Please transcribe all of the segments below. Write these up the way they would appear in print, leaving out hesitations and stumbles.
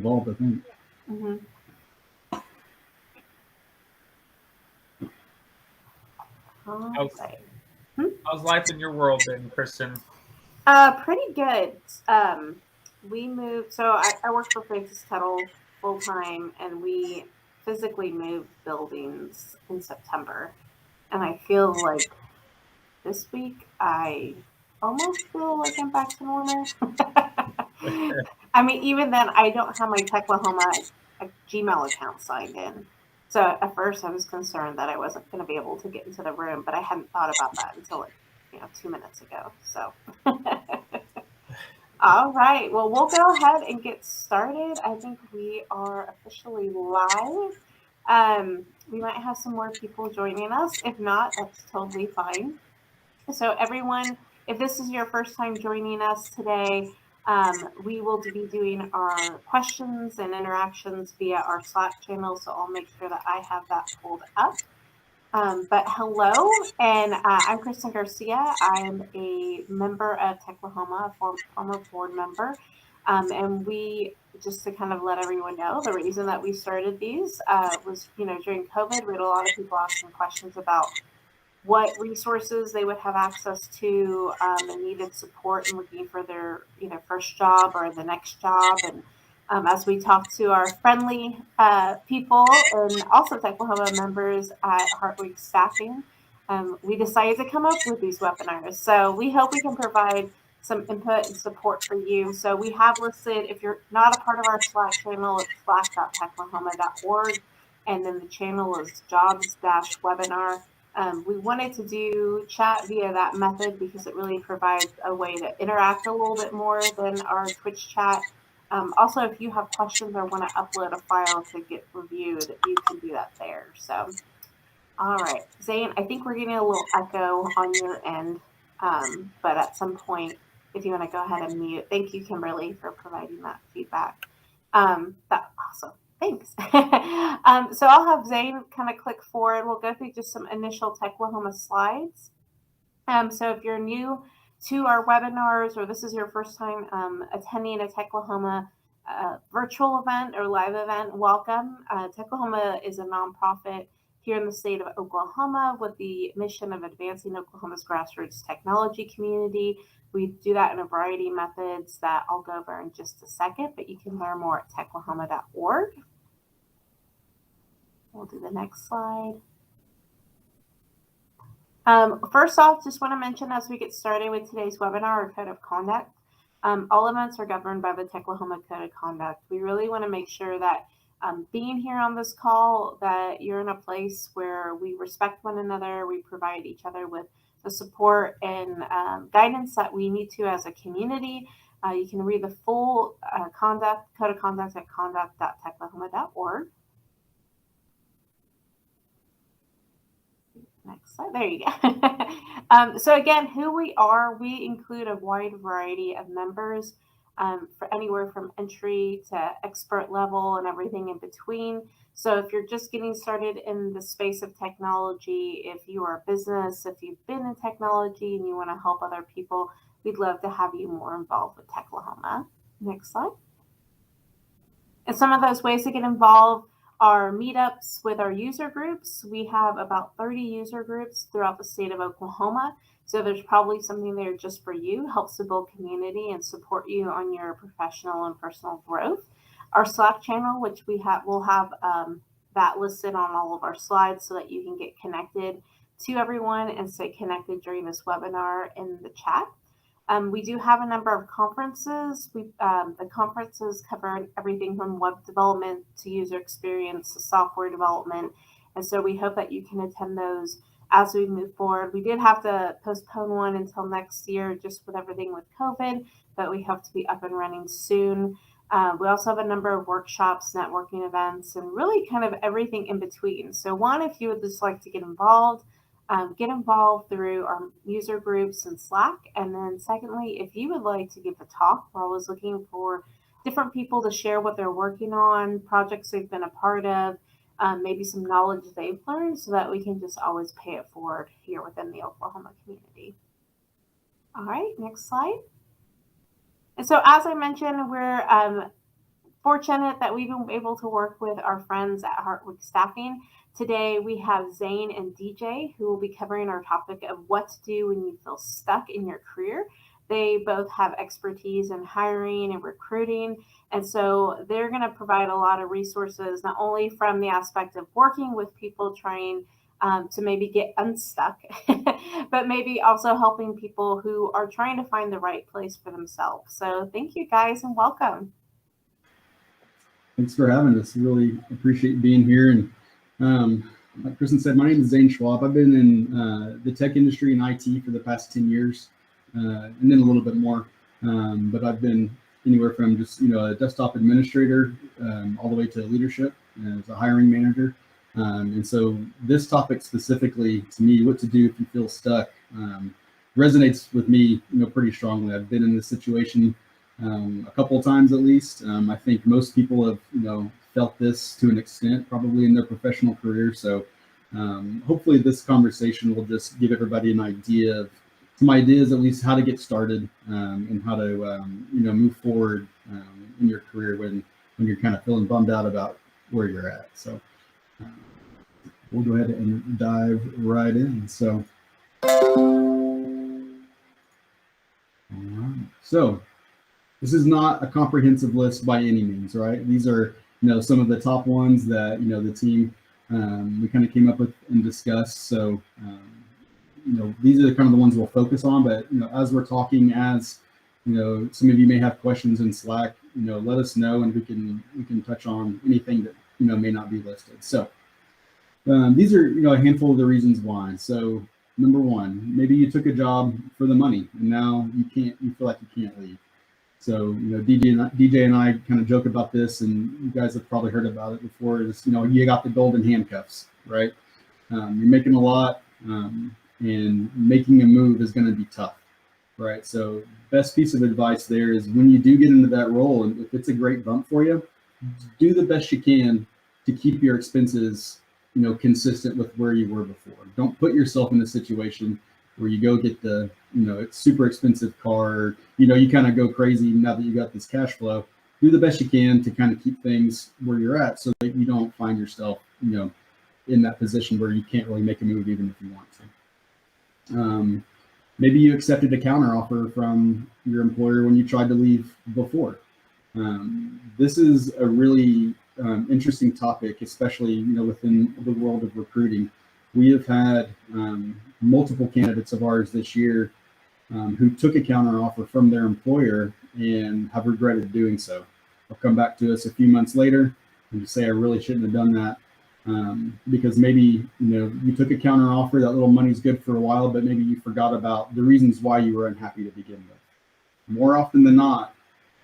involved, I think. Mm-hmm. All How's right. Hmm? how's life in your world then, Kristen? Pretty good. We moved, so I work for Francis Tuttle full time, and we physically moved buildings in September. And I feel like this week I almost feel like I'm back to normal. I mean, even then, I don't have my Techlahoma Gmail account signed in. So at first, I was concerned that I wasn't going to be able to get into the room, but I hadn't thought about that until like 2 minutes ago. So, all right, well, we'll go ahead and get started. I think we are officially live. We might have some more people joining us. If not, that's totally fine. So, everyone, if this is your first time joining us today, we will be doing our questions and interactions via our Slack channel. So, I'll make sure that I have that pulled up. But hello, and I'm Kristen Garcia. I'm a member of Techlahoma, a former board member. And we, just to kind of let everyone know, the reason that we started these was, during COVID, we had a lot of people asking questions about what resources they would have access to, and needed support in looking for their first job or the next job. And as we talked to our friendly people and also Techlahoma members at Heartweek Staffing, we decided to come up with these webinars. So we hope we can provide some input and support for you. So we have listed, if you're not a part of our Slack channel, it's slack.techlahoma.org. And then the channel is jobs-webinar. We wanted to do chat via that method because it really provides a way to interact a little bit more than our Twitch chat. Also, if you have questions or want to upload a file to get reviewed, you can do that there. So, all right, Zane, I think we're getting a little echo on your end, but at some point, if you want to go ahead and mute. Thank you, Kimberly, for providing that feedback. That's awesome. Thanks. So I'll have Zane kind of click forward. We'll go through just some initial Techlahoma slides. So if you're new to our webinars or this is your first time attending a Techlahoma virtual event or live event, welcome. Techlahoma is a nonprofit here in the state of Oklahoma with the mission of advancing Oklahoma's grassroots technology community. We do that in a variety of methods that I'll go over in just a second, but you can learn more at techlahoma.org. We'll do the next slide. First off, just want to mention as we get started with today's webinar, our code of conduct. All events are governed by the Techlahoma Code of Conduct. We really want to make sure that being here on this call, that you're in a place where we respect one another, we provide each other with the support and guidance that we need to as a community. You can read the full code of conduct at conduct.techlahoma.org. Next slide. There you go. So again, who we are, we include a wide variety of members for anywhere from entry to expert level and everything in between. So if you're just getting started in the space of technology, if you are a business, if you've been in technology and you want to help other people, we'd love to have you more involved with Techlahoma. Next slide. And some of those ways to get involved are meetups with our user groups. We have about 30 user groups throughout the state of Oklahoma. So there's probably something there just for you, helps to build community and support you on your professional and personal growth. Our Slack channel, which we'll have that listed on all of our slides so that you can get connected to everyone and stay connected during this webinar in the chat. We do have a number of conferences. The conferences cover everything from web development to user experience to software development. And so we hope that you can attend those as we move forward. We did have to postpone one until next year just with everything with COVID, but we hope to be up and running soon. We also have a number of workshops, networking events, and really kind of everything in between. So one, if you would just like to get involved through our user groups and Slack. And then secondly, if you would like to give a talk, we're always looking for different people to share what they're working on, projects they've been a part of, maybe some knowledge they've learned so that we can just always pay it forward here within the Oklahoma community. All right, next slide. And so as I mentioned, we're fortunate that we've been able to work with our friends at Heartweek Staffing. Today we have Zane and DJ who will be covering our topic of what to do when you feel stuck in your career. They both have expertise in hiring and recruiting, and so they're going to provide a lot of resources, not only from the aspect of working with people trying to maybe get unstuck, but maybe also helping people who are trying to find the right place for themselves. So thank you guys and welcome. Thanks for having us. Really appreciate being here. And like Kristen said, my name is Zane Schwab. I've been in the tech industry and IT for the past 10 years, and then a little bit more. But I've been anywhere from just, a desktop administrator all the way to leadership as a hiring manager. And so this topic specifically to me, what to do if you feel stuck, resonates with me, pretty strongly. I've been in this situation a couple of times at least. I think most people have, felt this to an extent, probably in their professional career. So hopefully this conversation will just give everybody an idea of some ideas, at least how to get started and how to, move forward in your career when you're kind of feeling bummed out about where you're at. So we'll go ahead and dive right in. So, all right. So this is not a comprehensive list by any means, right? These are, some of the top ones that, the team, we kind of came up with and discussed. So, these are kind of the ones we'll focus on, but, as we're talking, as, some of you may have questions in Slack, let us know and we can touch on anything that, may not be listed. So these are, a handful of the reasons why. So number one, maybe you took a job for the money and now you feel like you can't leave. So, DJ and I kind of joke about this, and you guys have probably heard about it before. Is, you got the golden handcuffs, right? You're making a lot, and making a move is going to be tough, right? So, best piece of advice there is when you do get into that role, and if it's a great bump for you, do the best you can to keep your expenses, consistent with where you were before. Don't put yourself in a situation where you go get the, it's super expensive car, you kind of go crazy now that you got this cash flow. Do the best you can to kind of keep things where you're at so that you don't find yourself, in that position where you can't really make a move even if you want to. Maybe you accepted a counteroffer from your employer when you tried to leave before. This is a really interesting topic, especially, within the world of recruiting. We have had multiple candidates of ours this year who took a counteroffer from their employer and have regretted doing so. They'll come back to us a few months later and say, I really shouldn't have done that because maybe, you took a counteroffer, that little money's good for a while, but maybe you forgot about the reasons why you were unhappy to begin with. More often than not,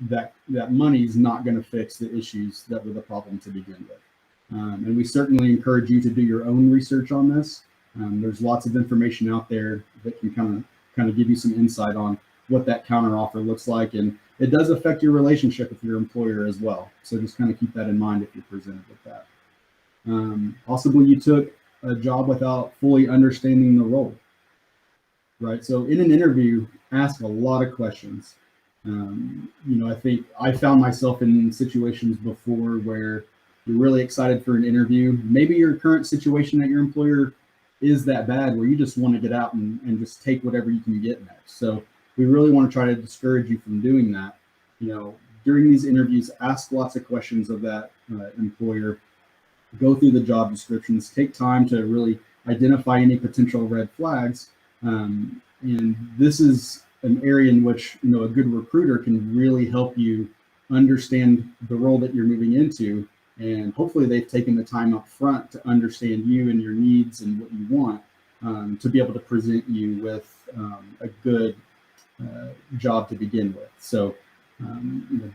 that money's not going to fix the issues that were the problem to begin with. And we certainly encourage you to do your own research on this. There's lots of information out there that can kind of give you some insight on what that counteroffer looks like, and it does affect your relationship with your employer as well. So just kind of keep that in mind if you're presented with that. Possibly you took a job without fully understanding the role, right? So in an interview, ask a lot of questions. I think I found myself in situations before where you're really excited for an interview. Maybe your current situation at your employer is that bad where you just want to get out and just take whatever you can get next. So we really want to try to discourage you from doing that. During these interviews, ask lots of questions of that employer, go through the job descriptions, take time to really identify any potential red flags. And this is an area in which, a good recruiter can really help you understand the role that you're moving into. And hopefully they've taken the time up front to understand you and your needs and what you want to be able to present you with a good job to begin with. So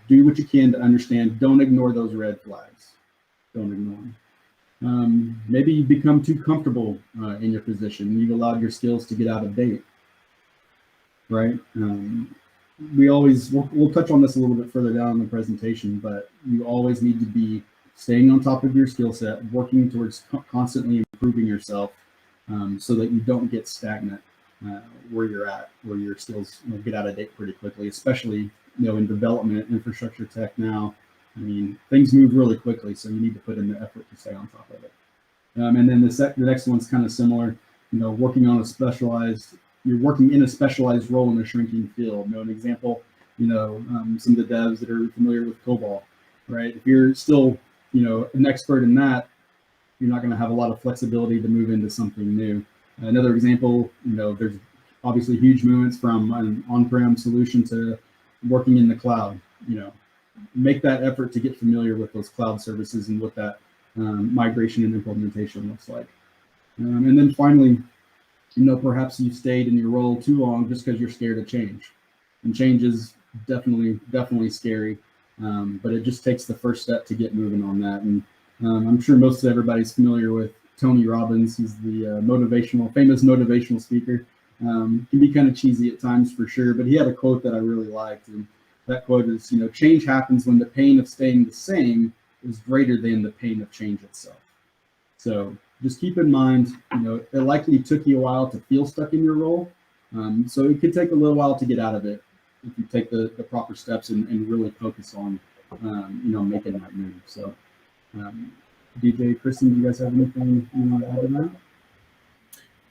do what you can to understand. Don't ignore those red flags. Don't ignore them. Maybe you become too comfortable in your position. You've allowed your skills to get out of date, right? We'll touch on this a little bit further down in the presentation, but you always need to be staying on top of your skill set, working towards constantly improving yourself so that you don't get stagnant where you're at, where your skills get out of date pretty quickly, especially in development, infrastructure tech now. I mean, things move really quickly, so you need to put in the effort to stay on top of it. And then the next one's kind of similar. Working on you're working in a specialized role in a shrinking field. An example, some of the devs that are familiar with COBOL, right? If you're still, an expert in that, you're not going to have a lot of flexibility to move into something new. Another example, there's obviously huge movements from an on-prem solution to working in the cloud. Make that effort to get familiar with those cloud services and what that migration and implementation looks like. And then finally, perhaps you stayed in your role too long just because you're scared of change. And change is definitely scary, but it just takes the first step to get moving on that. And I'm sure most of everybody's familiar with Tony Robbins. He's the famous motivational speaker. Can be kind of cheesy at times for sure, but he had a quote that I really liked. And that quote is, change happens when the pain of staying the same is greater than the pain of change itself. So just keep in mind, it likely took you a while to feel stuck in your role. So it could take a little while to get out of it if you take the proper steps and really focus on, making that move. So DJ, Kristen, do you guys have anything you want to add to that?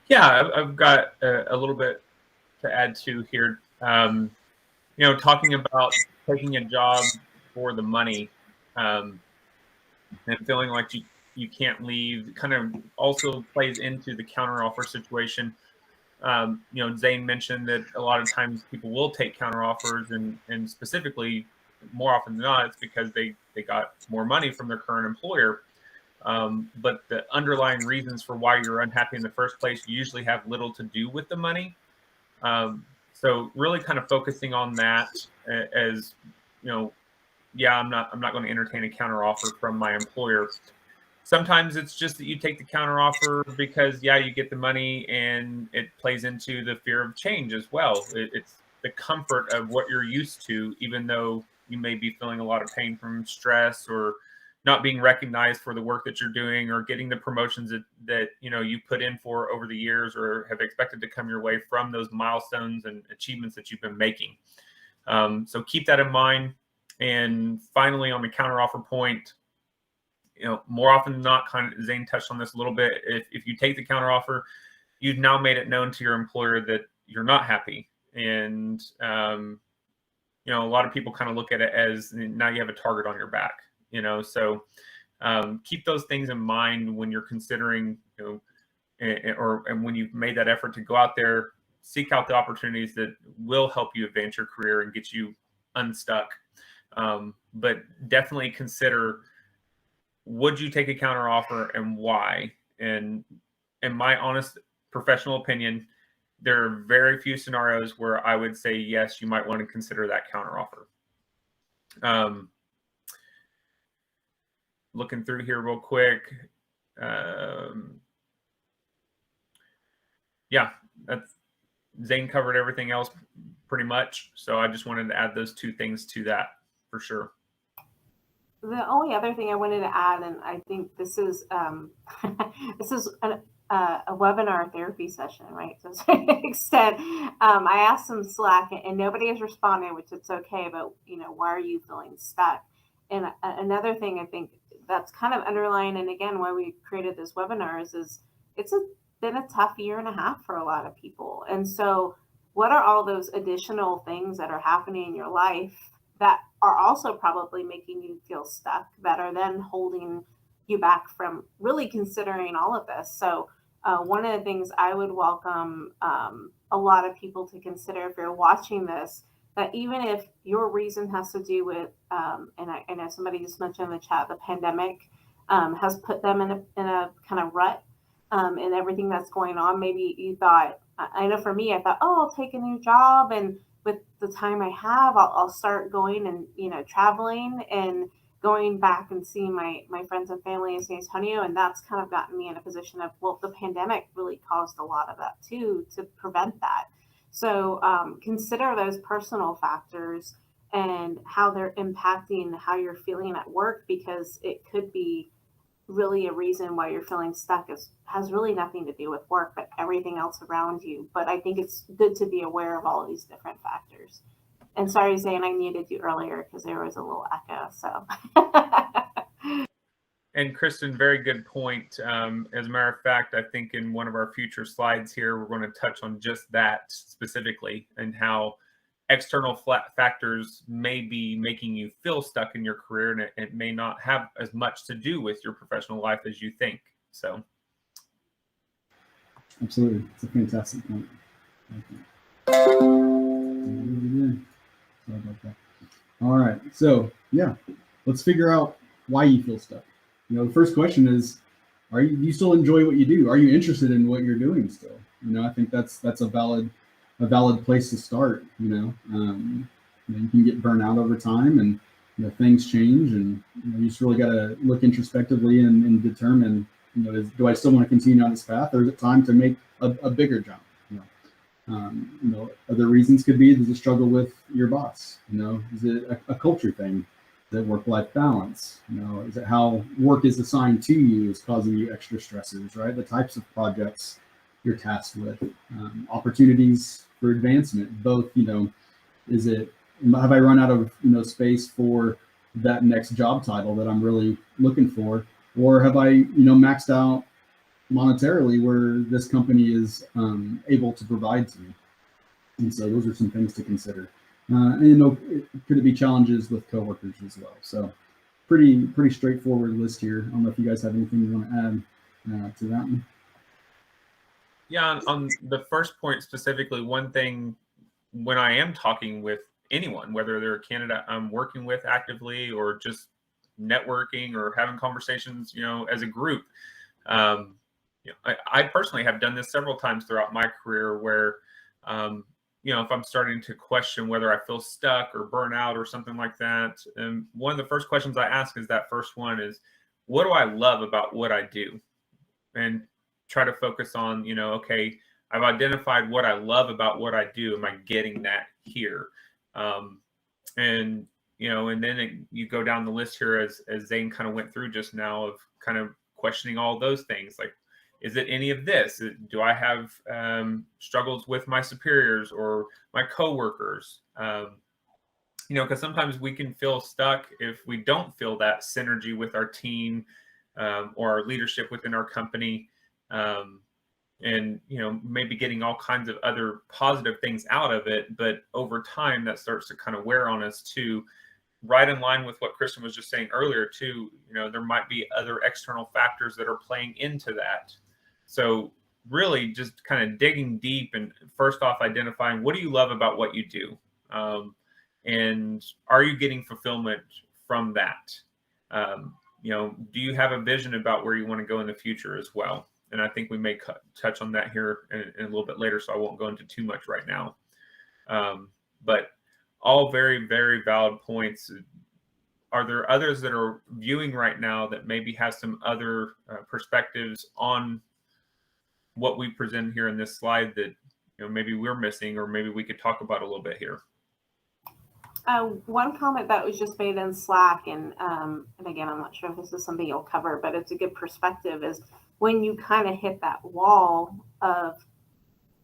Yeah, I've got a little bit to add to here. Talking about taking a job for the money and feeling like you can't leave kind of also plays into the counteroffer situation. Zane mentioned that a lot of times people will take counteroffers, and specifically, more often than not, it's because they got more money from their current employer. But the underlying reasons for why you're unhappy in the first place usually have little to do with the money. So really kind of focusing on that as, I'm not going to entertain a counteroffer from my employer. Sometimes it's just that you take the counteroffer because, you get the money, and it plays into the fear of change as well. It's the comfort of what you're used to, even though you may be feeling a lot of pain from stress or not being recognized for the work that you're doing, or getting the promotions that you put in for over the years, or have expected to come your way from those milestones and achievements that you've been making. So keep that in mind. And finally, on the counteroffer point, more often than not, kind of Zane touched on this a little bit. If you take the counteroffer, you've now made it known to your employer that you're not happy. And, a lot of people kind of look at it as now you have a target on your back, so keep those things in mind when you're considering, and when you've made that effort to go out there, seek out the opportunities that will help you advance your career and get you unstuck. But definitely consider, would you take a counteroffer and why? And in my honest professional opinion, there are very few scenarios where I would say, yes, you might want to consider that counteroffer. Looking through here real quick. That's Zane covered everything else pretty much. So I just wanted to add those two things to that for sure. The only other thing I wanted to add, and I think this is this is a webinar therapy session, right? To a certain extent, I asked some Slack, and nobody has responded, which it's okay. But why are you feeling stuck? And another thing I think that's kind of underlying, and again, why we created this webinar is it's been a tough year and a half for a lot of people. And so, what are all those additional things that are happening in your life that are also probably making you feel stuck, that are then holding you back from really considering all of this? So one of the things I would welcome a lot of people to consider, if you're watching this, that even if your reason has to do with, and I know somebody just mentioned in the chat, the pandemic has put them in a kind of rut and everything that's going on. Maybe you thought, I know for me, I thought, I'll take a new job, and with the time I have, I'll start going and traveling and going back and seeing my friends and family in San Antonio. And that's kind of gotten me in a position of, well, the pandemic really caused a lot of that too, to prevent that. So consider those personal factors and how they're impacting how you're feeling at work, because it could be really a reason why you're feeling stuck has really nothing to do with work, but everything else around you. But I think it's good to be aware of all of these different factors. And sorry, Zane, I muted you earlier because there was a little echo. So. And Kristen, very good point. As a matter of fact, I think in one of our future slides here, we're going to touch on just that specifically and how external factors may be making you feel stuck in your career, and it may not have as much to do with your professional life as you think. So, absolutely, it's a fantastic point. Sorry about that. All right, so yeah, let's figure out why you feel stuck. You know, the first question is, do you still enjoy what you do? Are you interested in what you're doing still? You know, I think that's a valid place to start. You can get burnt out over time, and things change, and you just really got to look introspectively and determine, do I still want to continue on this path, or is it time to make a bigger jump? Other reasons could be, does it struggle with your boss? Is it a culture thing? Is it work-life balance? Is it how work is assigned to you is causing you extra stressors, right? The types of projects you're tasked with, opportunities for advancement, both, is it, have I run out of, space for that next job title that I'm really looking for? Or have I, maxed out monetarily where this company is able to provide to me? And so those are some things to consider. Could it be challenges with coworkers as well? So pretty straightforward list here. I don't know if you guys have anything you want to add to that one. Yeah, on the first point specifically, one thing when I am talking with anyone, whether they're a candidate I'm working with actively or just networking or having conversations, as a group, I personally have done this several times throughout my career where, if I'm starting to question whether I feel stuck or burnt out or something like that, and one of the first questions I ask is that first one is, what do I love about what I do? And try to focus on, okay, I've identified what I love about what I do. Am I getting that here? And then you go down the list here as Zane kind of went through just now of kind of questioning all those things. Like, is it any of this? Do I have struggles with my superiors or my coworkers? Because sometimes we can feel stuck if we don't feel that synergy with our team or our leadership within our company. And maybe getting all kinds of other positive things out of it, but over time that starts to kind of wear on us too. Right in line with what Kristen was just saying earlier too, there might be other external factors that are playing into that. So really just kind of digging deep and first off identifying, what do you love about what you do? And are you getting fulfillment from that? Do you have a vision about where you want to go in the future as well? And I think we may touch on that here in a little bit later, so I won't go into too much right now. But all very, very valid points. Are there others that are viewing right now that maybe have some other perspectives on what we present here in this slide that maybe we're missing, or maybe we could talk about a little bit here? One comment that was just made in Slack, and again, I'm not sure if this is something you'll cover, but it's a good perspective, is when you kind of hit that wall of,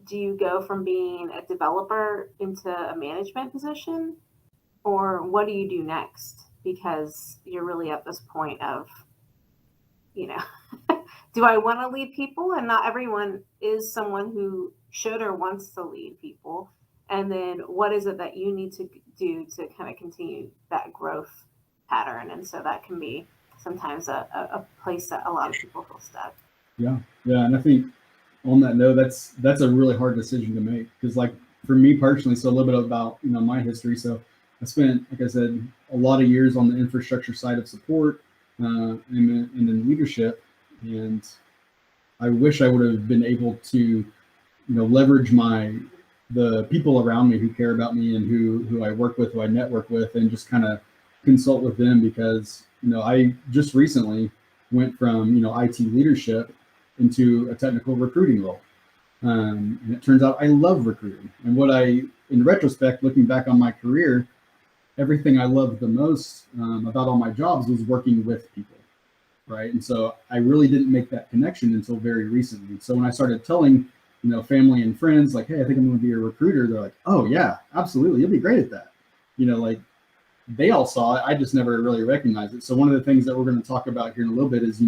do you go from being a developer into a management position, or what do you do next? Because you're really at this point of, do I want to lead people? And not everyone is someone who should or wants to lead people. And then what is it that you need to do to kind of continue that growth pattern? And so that can be sometimes a place that a lot of people feel stuck. Yeah. And I think on that note, that's a really hard decision to make, because like for me personally, so a little bit about, my history. So I spent, like I said, a lot of years on the infrastructure side of support and in leadership. And I wish I would have been able to, leverage the people around me who care about me and who I work with, who I network with, and just kind of consult with them, because, I just recently went from, IT leadership into a technical recruiting role. And it turns out I love recruiting. And in retrospect, looking back on my career, everything I loved the most about all my jobs was working with people, right? And so I really didn't make that connection until very recently. So when I started telling, family and friends, like, hey, I think I'm going to be a recruiter, they're like, oh yeah, absolutely, you'll be great at that. like they all saw it. I just never really recognized it. So one of the things that we're going to talk about here in a little bit is,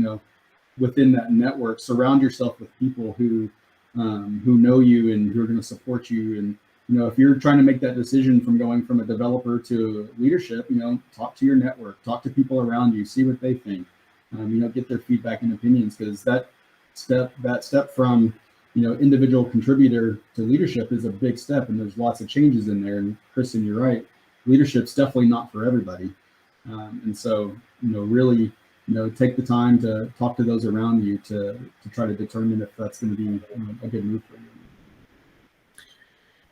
within that network, surround yourself with people who know you and who are going to support you. And if you're trying to make that decision from going from a developer to leadership, talk to your network, talk to people around you, see what they think. Get their feedback and opinions, because that step from individual contributor to leadership is a big step, and there's lots of changes in there. And Kristen, you're right, leadership's definitely not for everybody. And so really take the time to talk to those around you to try to determine if that's going to be a good move for you.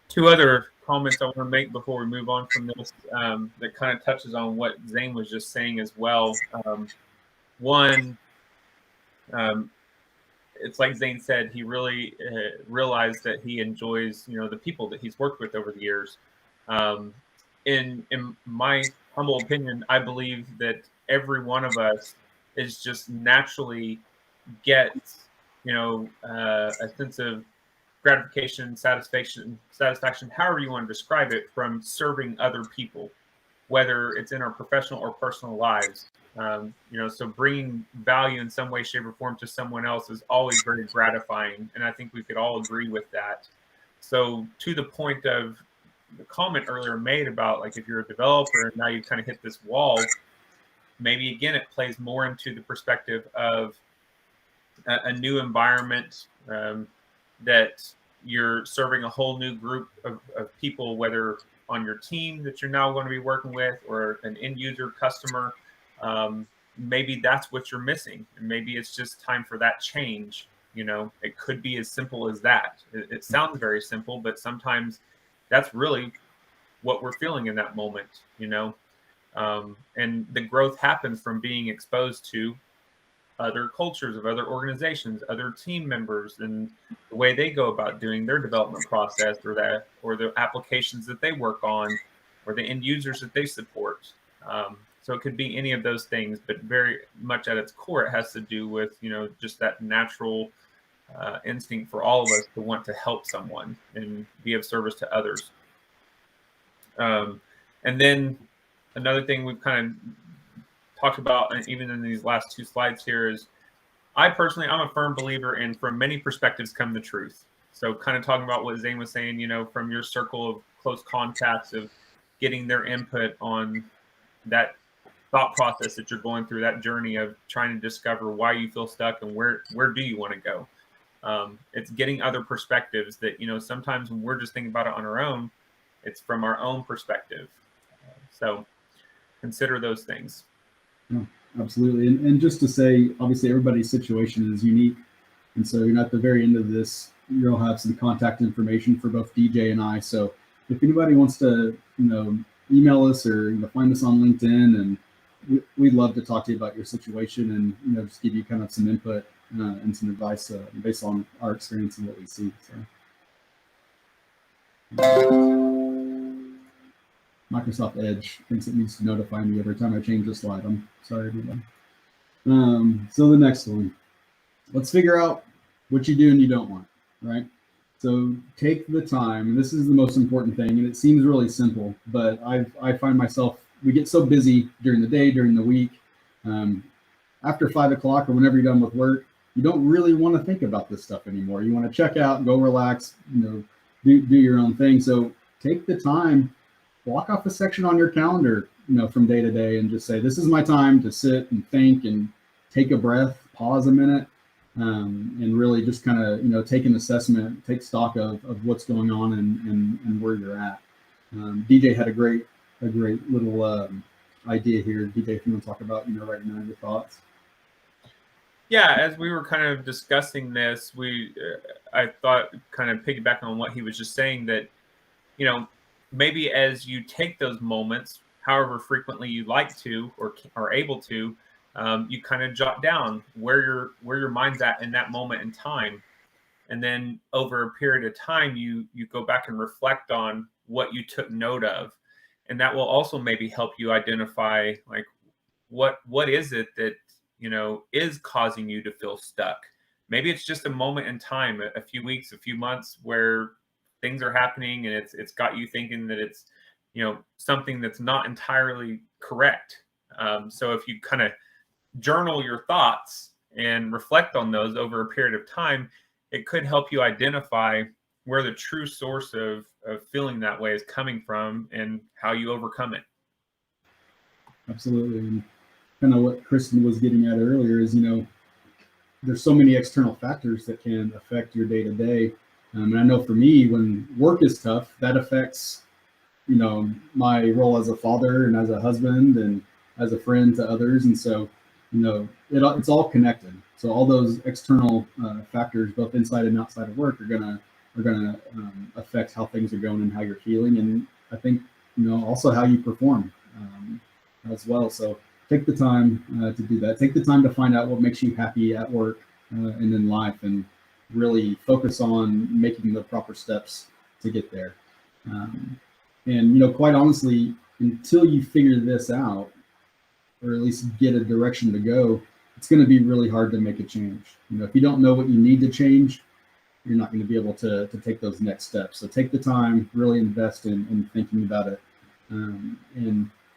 Two other comments I want to make before we move on from this, that kind of touches on what Zane was just saying as well. One, it's like Zane said, he really realized that he enjoys, the people that he's worked with over the years. In my humble opinion, I believe that every one of us is just naturally gets, a sense of gratification, satisfaction, however you want to describe it, from serving other people, whether it's in our professional or personal lives. So bringing value in some way, shape, or form to someone else is always very gratifying. And I think we could all agree with that. So to the point of the comment earlier made about, like, if you're a developer and now you kind of hit this wall, maybe again, it plays more into the perspective of a new environment, that you're serving a whole new group of people, whether on your team that you're now going to be working with or an end user customer. Maybe that's what you're missing. And maybe it's just time for that change. It could be as simple as that. It sounds very simple, but sometimes that's really what we're feeling in that moment, and the growth happens from being exposed to other cultures of other organizations, other team members, and the way they go about doing their development process, or the applications that they work on, or the end users that they support. So it could be any of those things, but very much at its core, it has to do with, just that natural instinct for all of us to want to help someone and be of service to others. And then another thing we've kind of talked about, and even in these last two slides here, is I'm a firm believer in, from many perspectives come the truth. So kind of talking about what Zane was saying, from your circle of close contacts, of getting their input on that thought process that you're going through, that journey of trying to discover why you feel stuck and where do you want to go. It's getting other perspectives that, sometimes when we're just thinking about it on our own, it's from our own perspective. So consider those things. Yeah, absolutely. And just to say, obviously everybody's situation is unique. And so at the very end of this, you'll have some contact information for both DJ and I. So if anybody wants to, email us or find us on LinkedIn, and we'd love to talk to you about your situation and, just give you kind of some input and some advice based on our experience and what we see. So. Microsoft Edge thinks it needs to notify me every time I change a slide. I'm sorry, everybody. So the next one, let's figure out what you do and you don't want, right? So take the time. This is the most important thing, and it seems really simple, but I find myself, we get so busy during the day, during the week, after 5 o'clock or whenever you're done with work, you don't really want to think about this stuff anymore. You want to check out, go relax, do your own thing. So take the time. Block off a section on your calendar, from day to day, and just say, this is my time to sit and think and take a breath, pause a minute, and really just kind of, take an assessment, take stock of what's going on and where you're at. DJ had a great little idea here. DJ, if you want to talk about, right now, your thoughts. Yeah, as we were kind of discussing this, I thought, kind of piggyback on what he was just saying, that, maybe as you take those moments, however frequently you like to or are able to, you kind of jot down where your mind's at in that moment in time. And then over a period of time, you go back and reflect on what you took note of. And that will also maybe help you identify, like, what is it that, is causing you to feel stuck. Maybe it's just a moment in time, a few weeks, a few months, where things are happening and it's got you thinking that it's, something that's not entirely correct. So if you kind of journal your thoughts and reflect on those over a period of time, it could help you identify where the true source of feeling that way is coming from and how you overcome it. Absolutely. And kind of what Kristen was getting at earlier is, there's so many external factors that can affect your day to day. And I know for me, when work is tough, that affects, my role as a father and as a husband and as a friend to others. And so, it's all connected. So all those external factors, both inside and outside of work, are gonna affect how things are going and how you're feeling. And I think, also how you perform as well. So take the time to do that. Take the time to find out what makes you happy at work and in life, and really focus on making the proper steps to get there. And quite honestly, until you figure this out, or at least get a direction to go, it's going to be really hard to make a change. If you don't know what you need to change, you're not going to be able to take those next steps. So take the time, really invest in thinking about it. And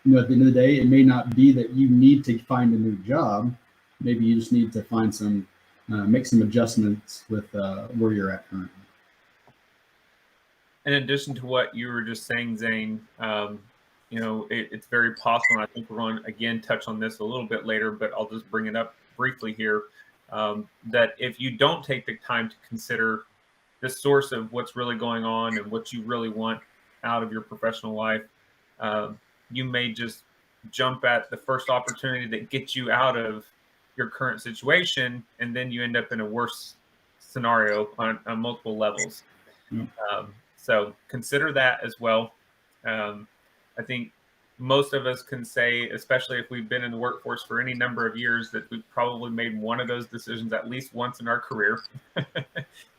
at the end of the day, it may not be that you need to find a new job. Maybe you just need to make some adjustments with where you're at currently. In addition to what you were just saying, Zane, it's very possible. And I think we're going to again touch on this a little bit later, but I'll just bring it up briefly here. That if you don't take the time to consider the source of what's really going on and what you really want out of your professional life, you may just jump at the first opportunity that gets you out of your current situation, and then you end up in a worse scenario on multiple levels. So consider that as well. I think most of us can say, especially if we've been in the workforce for any number of years, that we've probably made one of those decisions at least once in our career.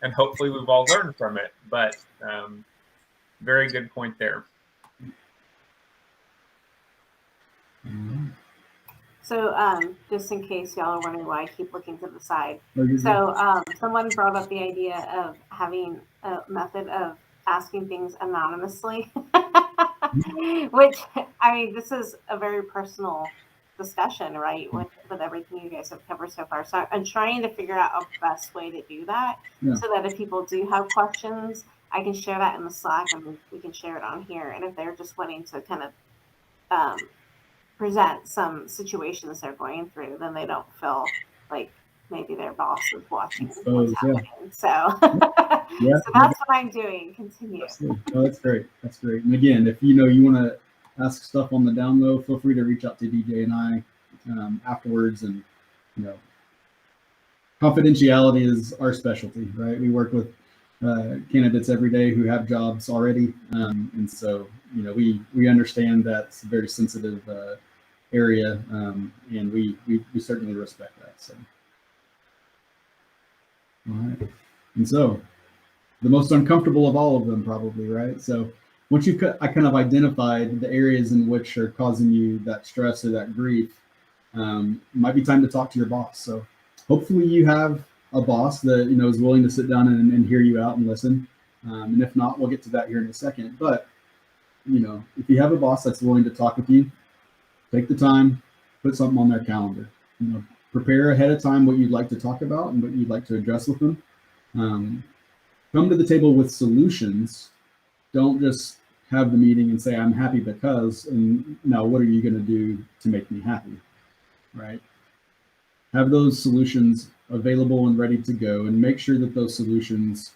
And hopefully we've all learned from it. But very good point there. So just in case y'all are wondering why I keep looking to the side. So someone brought up the idea of having a method of asking things anonymously, which, I mean, this is a very personal discussion, right? With everything you guys have covered so far. So I'm trying to figure out a best way to do that, so that if people do have questions, I can share that in the Slack and we can share it on here. And if they're just wanting to kind of present some situations they're going through, then they don't feel like maybe their boss is watching what's happening. So, so that's what I'm doing. Continue. Oh, that's great. That's great. And again, if you want to ask stuff on the down low, feel free to reach out to DJ and I afterwards. And confidentiality is our specialty, right? We work with candidates every day who have jobs already, and so we understand that's a very sensitive area, and we certainly respect that. So, all right, and so the most uncomfortable of all of them, probably, right? So once I kind of identified the areas in which are causing you that stress or that grief, it might be time to talk to your boss. So hopefully you have a boss that is willing to sit down and hear you out and listen. And if not, we'll get to that here in a second. But if you have a boss that's willing to talk with you, take the time, put something on their calendar. Prepare ahead of time what you'd like to talk about and what you'd like to address with them. Come to the table with solutions. Don't just have the meeting and say, I'm happy because, and now what are you going to do to make me happy, right? Have those solutions available and ready to go, and make sure that those solutions,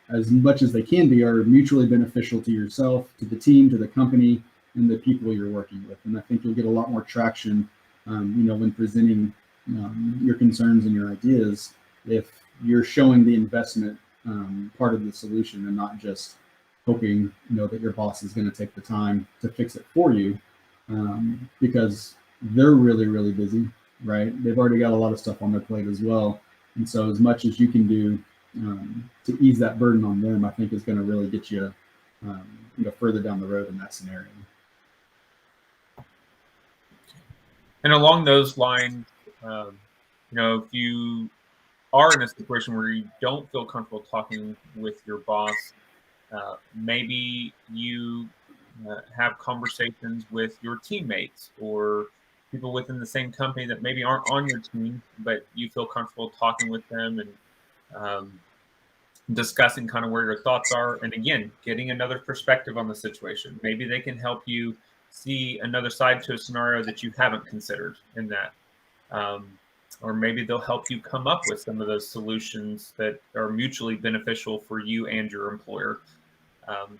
as much as they can be, are mutually beneficial to yourself, to the team, to the company, and the people you're working with. And I think you'll get a lot more traction, when presenting your concerns and your ideas, if you're showing the investment part of the solution and not just hoping that your boss is going to take the time to fix it for you, because they're really, really busy, right? They've already got a lot of stuff on their plate as well. And so as much as you can do to ease that burden on them, I think is going to really get you further down the road in that scenario. And along those lines, if you are in a situation where you don't feel comfortable talking with your boss, maybe you have conversations with your teammates or people within the same company that maybe aren't on your team, but you feel comfortable talking with them and discussing kind of where your thoughts are. And again, getting another perspective on the situation. Maybe they can help you see another side to a scenario that you haven't considered in that. Or maybe they'll help you come up with some of those solutions that are mutually beneficial for you and your employer.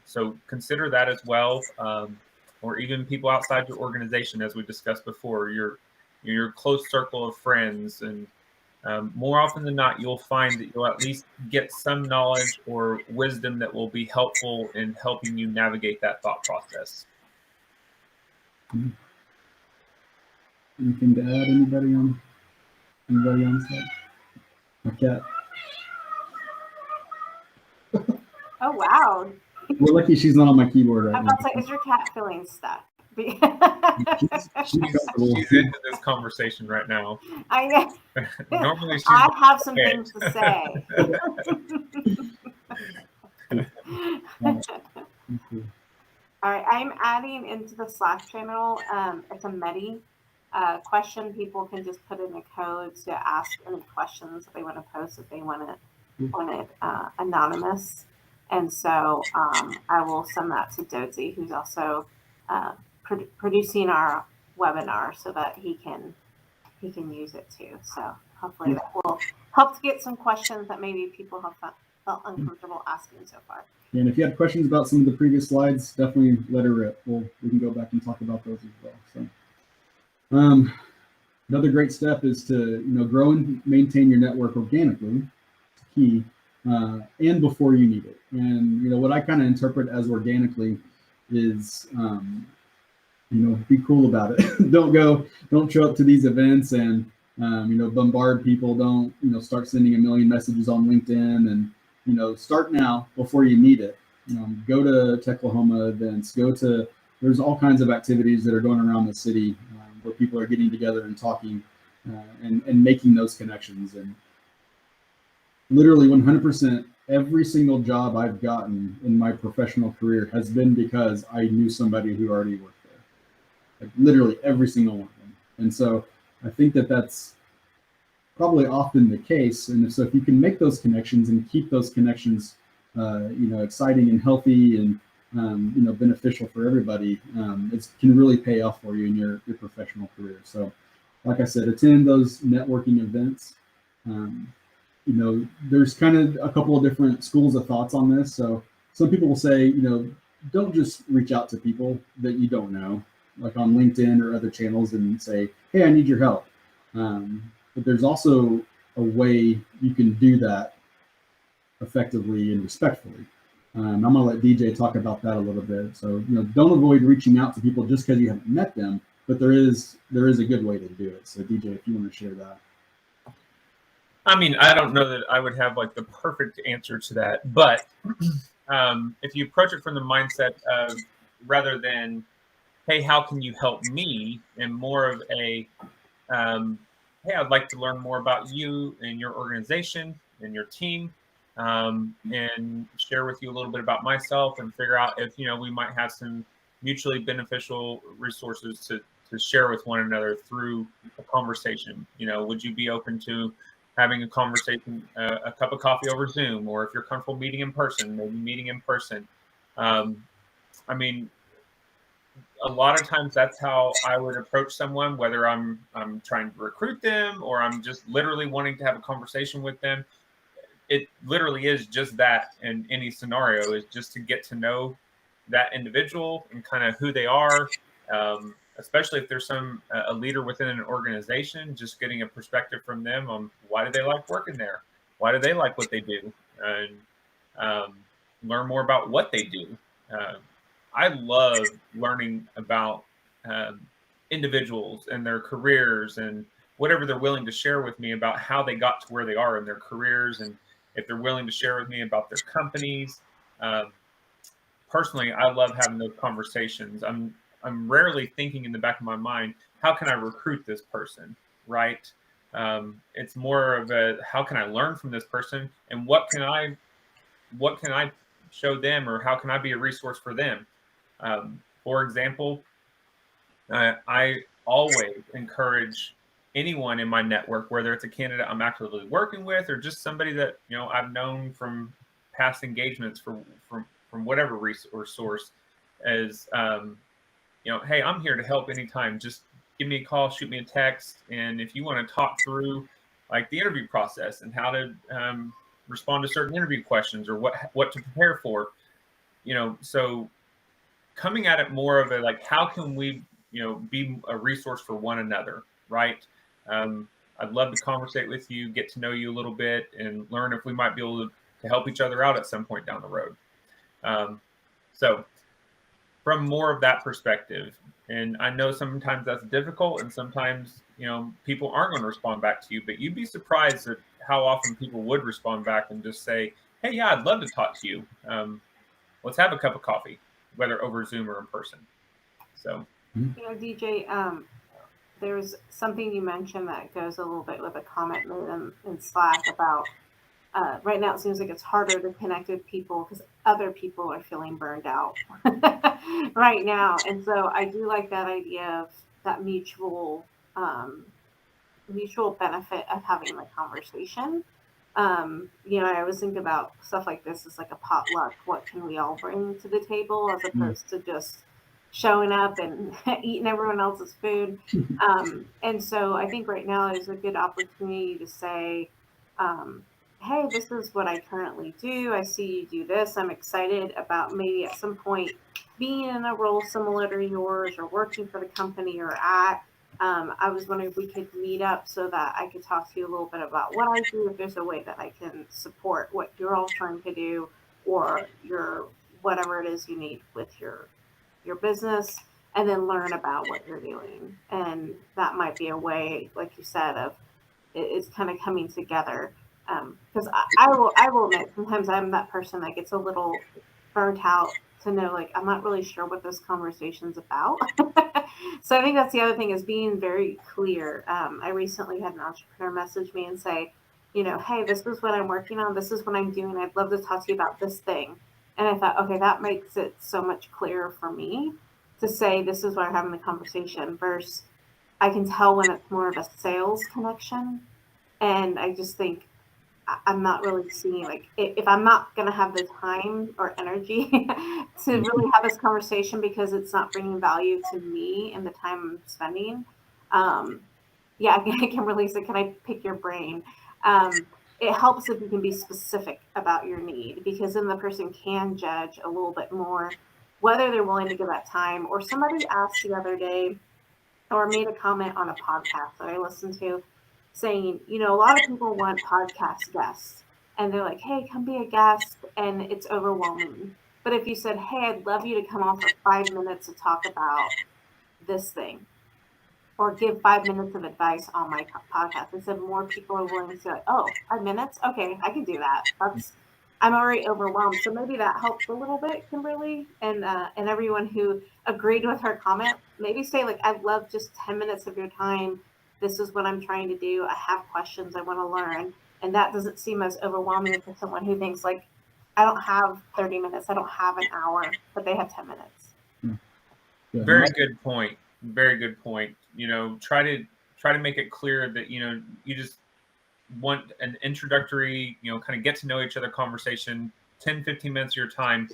So consider that as well. Or even people outside your organization, as we discussed before, your close circle of friends. And more often than not, you'll find that you'll at least get some knowledge or wisdom that will be helpful in helping you navigate that thought process. Anything to add? Anybody on side? My cat. Oh wow! We're lucky she's not on my keyboard right I'm now. about to say, is your cat feeling stuck? She's She's into this conversation right now. I know. Normally, I have some things to say. All right, I'm adding into the Slack channel. It's a Medi question. People can just put in a code to ask any questions that they want to post if they want it anonymous. And so I will send that to Dozy, who's also producing our webinar, so that he can use it too. So hopefully that will help to get some questions that maybe people have felt uncomfortable asking so far. And if you have questions about some of the previous slides, definitely let her rip. We can go back and talk about those as well. So, another great step is to grow and maintain your network organically. It's key, and before you need it. And what I kind of interpret as organically is, be cool about it. Don't show up to these events and bombard people. Don't start sending a million messages on LinkedIn and. Start now before you need it. Go to Techlahoma events. There's all kinds of activities that are going around the city where people are getting together and talking and making those connections. And literally 100%, every single job I've gotten in my professional career has been because I knew somebody who already worked there. Like literally every single one of them. And so I think that's probably often the case. And so if you can make those connections and keep those connections, exciting and healthy and, beneficial for everybody, it can really pay off for you in your professional career. So like I said, attend those networking events. There's kind of a couple of different schools of thoughts on this. So some people will say, don't just reach out to people that you don't know, like on LinkedIn or other channels and say, hey, I need your help. But there's also a way you can do that effectively and respectfully. I'm going to let DJ talk about that a little bit. So, don't avoid reaching out to people just because you haven't met them, but there is a good way to do it. So DJ, if you want to share that. I mean, I don't know that I would have like the perfect answer to that, but if you approach it from the mindset of rather than, hey, how can you help me? And more of a, hey, I'd like to learn more about you and your organization and your team, and share with you a little bit about myself and figure out if, we might have some mutually beneficial resources to share with one another through a conversation. Would you be open to having a conversation, a cup of coffee over Zoom, or if you're comfortable meeting in person, maybe meeting in person? I mean, a lot of times that's how I would approach someone, whether I'm trying to recruit them or I'm just literally wanting to have a conversation with them. It literally is just that in any scenario, is just to get to know that individual and kind of who they are, especially if there's a leader within an organization, just getting a perspective from them on why do they like working there? Why do they like what they do? And learn more about what they do. I love learning about individuals and their careers and whatever they're willing to share with me about how they got to where they are in their careers, and if they're willing to share with me about their companies. Personally, I love having those conversations. I'm rarely thinking in the back of my mind, how can I recruit this person, right? It's more of a, how can I learn from this person, and what can I show them, or how can I be a resource for them? For example, I always encourage anyone in my network, whether it's a candidate I'm actively working with or just somebody that I've known from past engagements from whatever resource or source, as hey, I'm here to help anytime. Just give me a call, shoot me a text, and if you want to talk through like the interview process and how to respond to certain interview questions or what to prepare for, so coming at it more of a like, how can we be a resource for one another, right? I'd love to conversate with you, get to know you a little bit, and learn if we might be able to help each other out at some point down the road. So from more of that perspective, and I know sometimes that's difficult, and sometimes people aren't going to respond back to you, but you'd be surprised at how often people would respond back and just say, hey, yeah, I'd love to talk to you. Let's have a cup of coffee, whether over Zoom or in person. So, DJ, there's something you mentioned that goes a little bit with a comment made in Slack about right now it seems like it's harder to connect with people because other people are feeling burned out right now. And so I do like that idea of that mutual benefit of having the conversation. I always think about stuff like this as like a potluck. What can we all bring to the table as opposed to just showing up and eating everyone else's food. And so I think right now is a good opportunity to say, hey, this is what I currently do. I see you do this. I'm excited about maybe at some point being in a role similar to yours or working for the company you're at. I was wondering if we could meet up so that I could talk to you a little bit about what I do, if there's a way that I can support what you're all trying to do or your whatever it is you need with your business, and then learn about what you're doing. And that might be a way, like you said, of it's kind of coming together. Because I will admit sometimes I'm that person that gets a little burnt out to know like I'm not really sure what this conversation's about. So I think that's the other thing is being very clear. I recently had an entrepreneur message me and say, hey, this is what I'm working on. This is what I'm doing. I'd love to talk to you about this thing. And I thought, okay, that makes it so much clearer for me to say this is why I'm having the conversation versus I can tell when it's more of a sales connection. And I just think I'm not really seeing like if I'm not going to have the time or energy to really have this conversation because it's not bringing value to me and the time I'm spending. Yeah, I can release it. Can I pick your brain? It helps if you can be specific about your need because then the person can judge a little bit more whether they're willing to give that time. Or somebody asked the other day or made a comment on a podcast that I listened to saying, a lot of people want podcast guests and they're like, hey, come be a guest. And it's overwhelming. But if you said, hey, I'd love you to come on for 5 minutes to talk about this thing or give 5 minutes of advice on my podcast, I said more people are willing to say, oh, 5 minutes? Okay, I can do that. I'm already overwhelmed. So maybe that helps a little bit, Kimberly, and everyone who agreed with her comment. Maybe say like, I'd love just 10 minutes of your time. This is what I'm trying to do. I have questions I want to learn. And that doesn't seem as overwhelming for someone who thinks like, I don't have 30 minutes. I don't have an hour, but they have 10 minutes. Very good point. Very good point. Try to make it clear that, you just want an introductory, kind of get to know each other conversation, 10, 15 minutes of your time.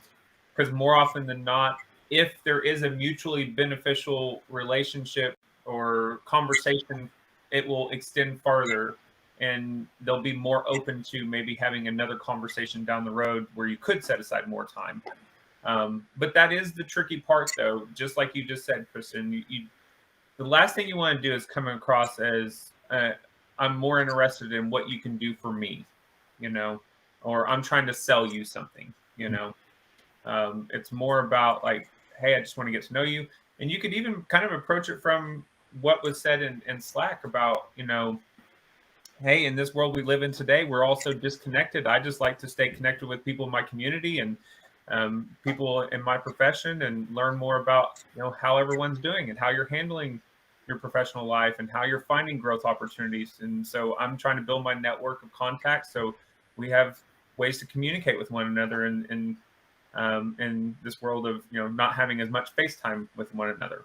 Because more often than not, if there is a mutually beneficial relationship or conversation, it will extend farther and they'll be more open to maybe having another conversation down the road where you could set aside more time. But that is the tricky part, though. Just like you just said, Kristen, the last thing you want to do is come across as I'm more interested in what you can do for me, or I'm trying to sell you something, It's more about like, hey, I just want to get to know you. And you could even kind of approach it from what was said in Slack about, hey, in this world we live in today, we're also disconnected. I just like to stay connected with people in my community and people in my profession and learn more about, how everyone's doing and how you're handling your professional life and how you're finding growth opportunities. And so I'm trying to build my network of contacts so we have ways to communicate with one another and in this world of not having as much face time with one another.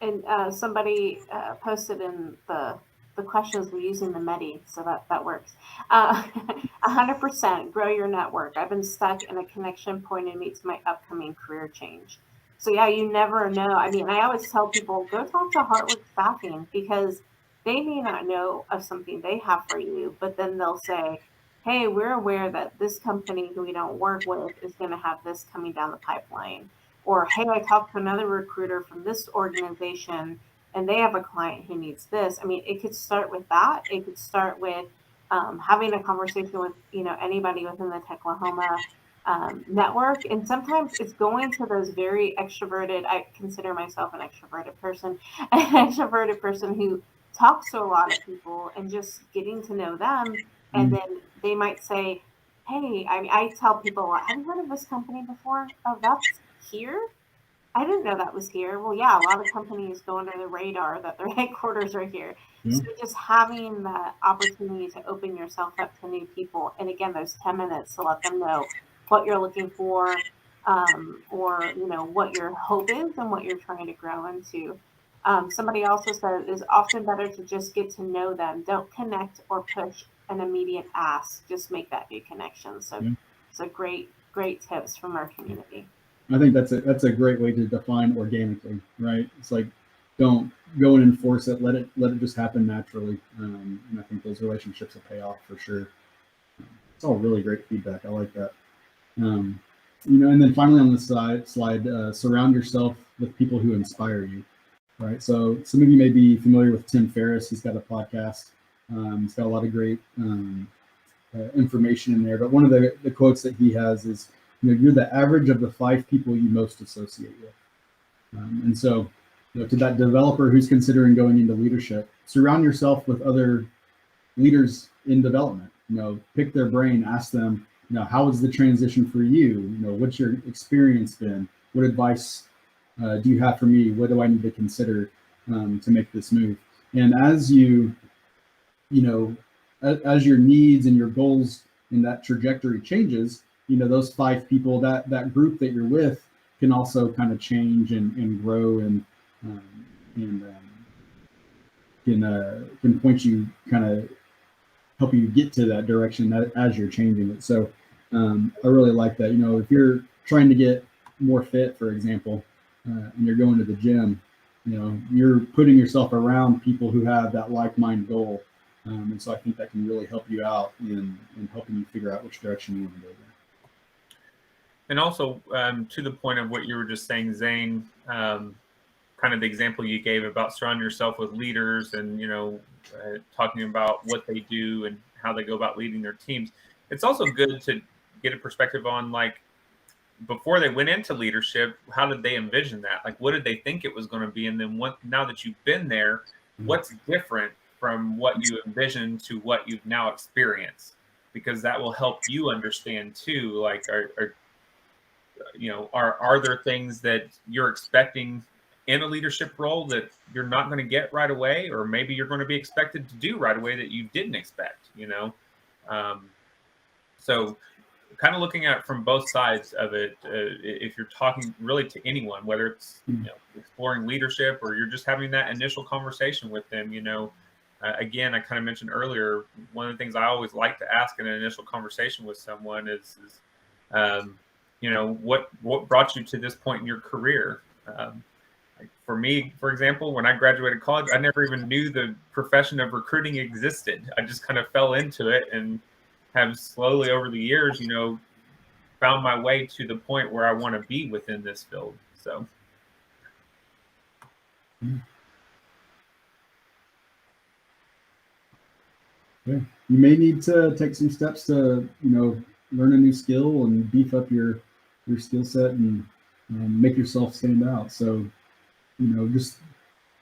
And somebody posted in the questions, we're using the Medi, so that works. 100% grow your network. I've been stuck in a connection pointing me to my upcoming career change. So yeah, you never know. I mean, I always tell people, go talk to Heartwork Staffing, because they may not know of something they have for you, but then they'll say, hey, we're aware that this company who we don't work with is going to have this coming down the pipeline. Or, hey, I talked to another recruiter from this organization and they have a client who needs this. I mean, it could start with that. It could start with having a conversation with, anybody within the Techlahoma network. And sometimes it's going to those very extroverted, I consider myself an extroverted person, an extroverted person who talks to a lot of people and just getting to know them. And then they might say, hey, I tell people, have you heard of this company before? Oh, that's here? I didn't know that was here. Well, yeah, a lot of companies go under the radar that their headquarters are here. Yeah. So just having the opportunity to open yourself up to new people, and again, those 10 minutes to let them know what you're looking for, or what your hope is and what you're trying to grow into. Somebody also said it is often better to just get to know them. Don't connect or push an immediate ask. Just make that new connection. So it's a great tips from our community. I think that's a great way to define organically, right? It's like, don't go in and force it. Let it just happen naturally. And I think those relationships will pay off for sure. It's all really great feedback. I like that. And then finally on this slide, surround yourself with people who inspire you, right? So some of you may be familiar with Tim Ferriss. He's got a podcast. He's got a lot of great information in there. But one of the quotes that he has is, you're the average of the 5 people you most associate with. And so, to that developer who's considering going into leadership, surround yourself with other leaders in development. Pick their brain, ask them, how was the transition for you? What's your experience been? What advice do you have for me? What do I need to consider to make this move? And as as your needs and your goals in that trajectory changes, those 5 people, that group that you're with, can also kind of change and grow and can point you, kind of help you get to that direction as you're changing it. So I really like that. If you're trying to get more fit, for example, and you're going to the gym, you're putting yourself around people who have that like-minded goal. And so I think that can really help you out in helping you figure out which direction you want to go there. And also, to the point of what you were just saying, Zane, kind of the example you gave about surrounding yourself with leaders and, talking about what they do and how they go about leading their teams. It's also good to get a perspective on, like, before they went into leadership, how did they envision that? Like, what did they think it was going to be? And then now that you've been there, what's different from what you envisioned to what you've now experienced? Because that will help you understand too, like, are there things that you're expecting in a leadership role that you're not going to get right away, or maybe you're going to be expected to do right away that you didn't expect, so kind of looking at it from both sides of it. If you're talking really to anyone, whether it's exploring leadership or you're just having that initial conversation with them, again, I kind of mentioned earlier, one of the things I always like to ask in an initial conversation with someone is what brought you to this point in your career? Like for me, for example, when I graduated college, I never even knew the profession of recruiting existed. I just kind of fell into it and have slowly over the years, found my way to the point where I want to be within this field. So. Yeah. You may need to take some steps to, learn a new skill and beef up your skill set and make yourself stand out. So, just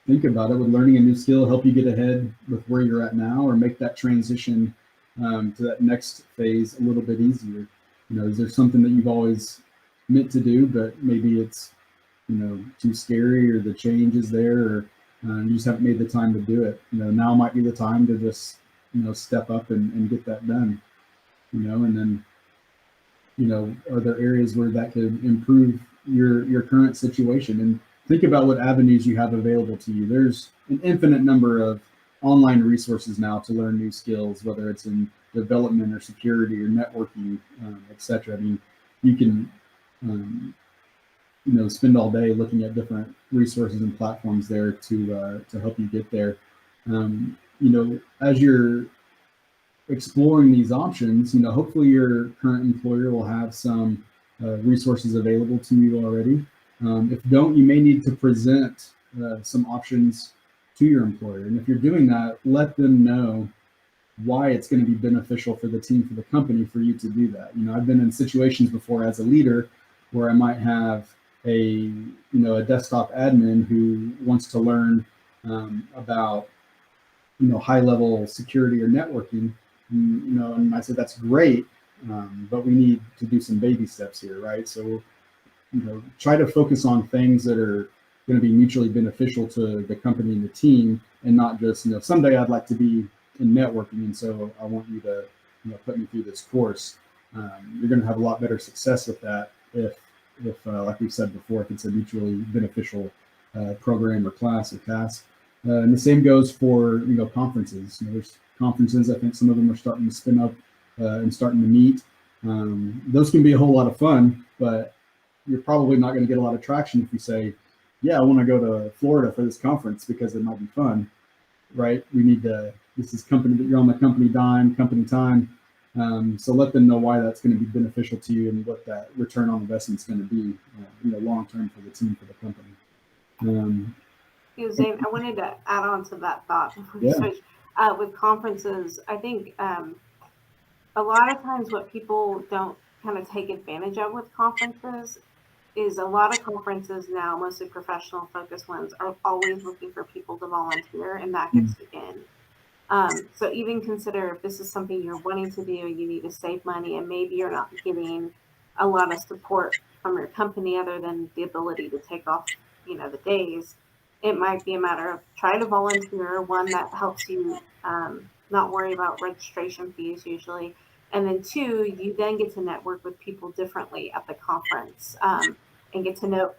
think about it. Would learning a new skill help you get ahead with where you're at now, or make that transition to that next phase a little bit easier? Is there something that you've always meant to do, but maybe it's, too scary, or the change is there, or you just haven't made the time to do it? Now might be the time to just, step up and get that done, and then are there areas where that could improve your current situation? And think about what avenues you have available to you. There's an infinite number of online resources now to learn new skills, whether it's in development or security or networking, etc. I mean, you can spend all day looking at different resources and platforms there to help you get there. As you're exploring these options, hopefully your current employer will have some resources available to you already. If don't, you may need to present some options to your employer. And if you're doing that, let them know why it's going to be beneficial for the team, for the company, for you to do that. I've been in situations before as a leader where I might have a desktop admin who wants to learn about high level security or networking, and I said that's great, but we need to do some baby steps here, right? So try to focus on things that are going to be mutually beneficial to the company and the team, and not just someday I'd like to be in networking, and so I want you to put me through this course. You're going to have a lot better success with that if like we've said before, if it's a mutually beneficial program or class or task. And the same goes for conferences. There's conferences. I think some of them are starting to spin up and starting to meet. Those can be a whole lot of fun, but you're probably not going to get a lot of traction if you say, "Yeah, I want to go to Florida for this conference because it might be fun." Right? We need to. This is company that you're on the company dime, company time. So let them know why that's going to be beneficial to you and what that return on investment is going to be, long term for the team, for the company. Zane, I wanted to add on to that thought before we switch. With conferences, I think a lot of times what people don't kind of take advantage of with conferences is a lot of conferences now, mostly professional focused ones, are always looking for people to volunteer, and that gets you in. So even consider if this is something you're wanting to do, you need to save money, and maybe you're not getting a lot of support from your company other than the ability to take off, the days. It might be a matter of try to volunteer, one that helps you not worry about registration fees usually. And then two, you then get to network with people differently at the conference and get to know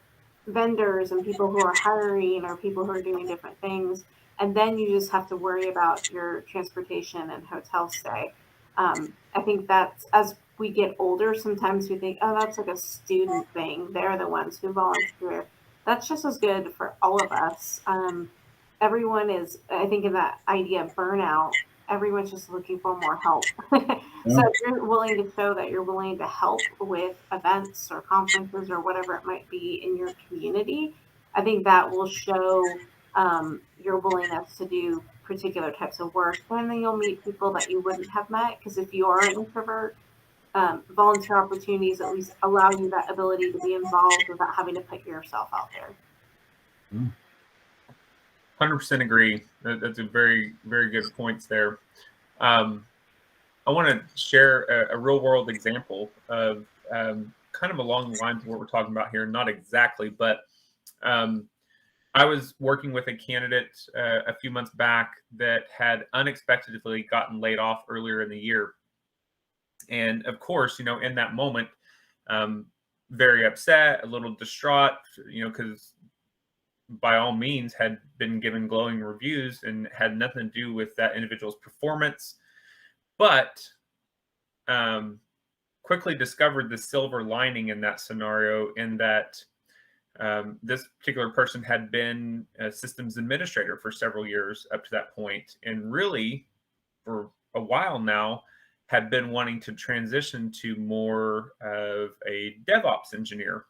vendors and people who are hiring or people who are doing different things. And then you just have to worry about your transportation and hotel stay. I think that's as we get older, sometimes we think, oh, that's like a student thing. They're the ones who volunteer. That's just as good for all of us. Everyone is, I think, in that idea of burnout, everyone's just looking for more help. So if you're willing to show that you're willing to help with events or conferences or whatever it might be in your community, I think that will show your willingness to do particular types of work. And then you'll meet people that you wouldn't have met, because if you are an introvert, volunteer opportunities at least allow you that ability to be involved without having to put yourself out there. 100% agree. That's a very, very good points there. I want to share a real world example of kind of along the lines of what we're talking about here. Not exactly, but I was working with a candidate a few months back that had unexpectedly gotten laid off earlier in the year. And of course, in that moment, very upset, a little distraught, because by all means had been given glowing reviews and had nothing to do with that individual's performance, but quickly discovered the silver lining in that scenario, in that this particular person had been a systems administrator for several years up to that point, and really for a while now had been wanting to transition to more of a DevOps engineer,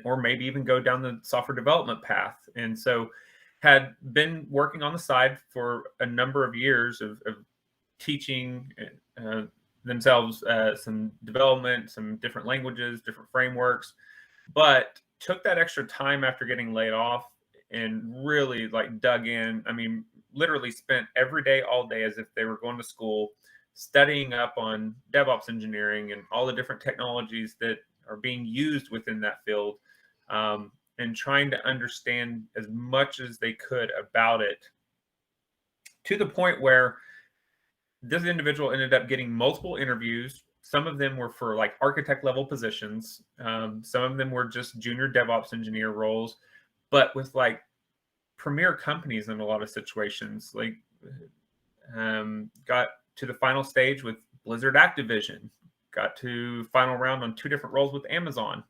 or maybe even go down the software development path. And so had been working on the side for a number of years of teaching themselves some development, some different languages, different frameworks, but took that extra time after getting laid off and really dug in. I mean, literally spent every day, all day, as if they were going to school, studying up on DevOps engineering and all the different technologies that are being used within that field, and trying to understand as much as they could about it, to the point where this individual ended up getting multiple interviews some of them were for like architect level positions. Some of them were just junior DevOps engineer roles, but with like premier companies in a lot of situations, like got to the final stage with Blizzard Activision, got to final round on 2 different roles with Amazon.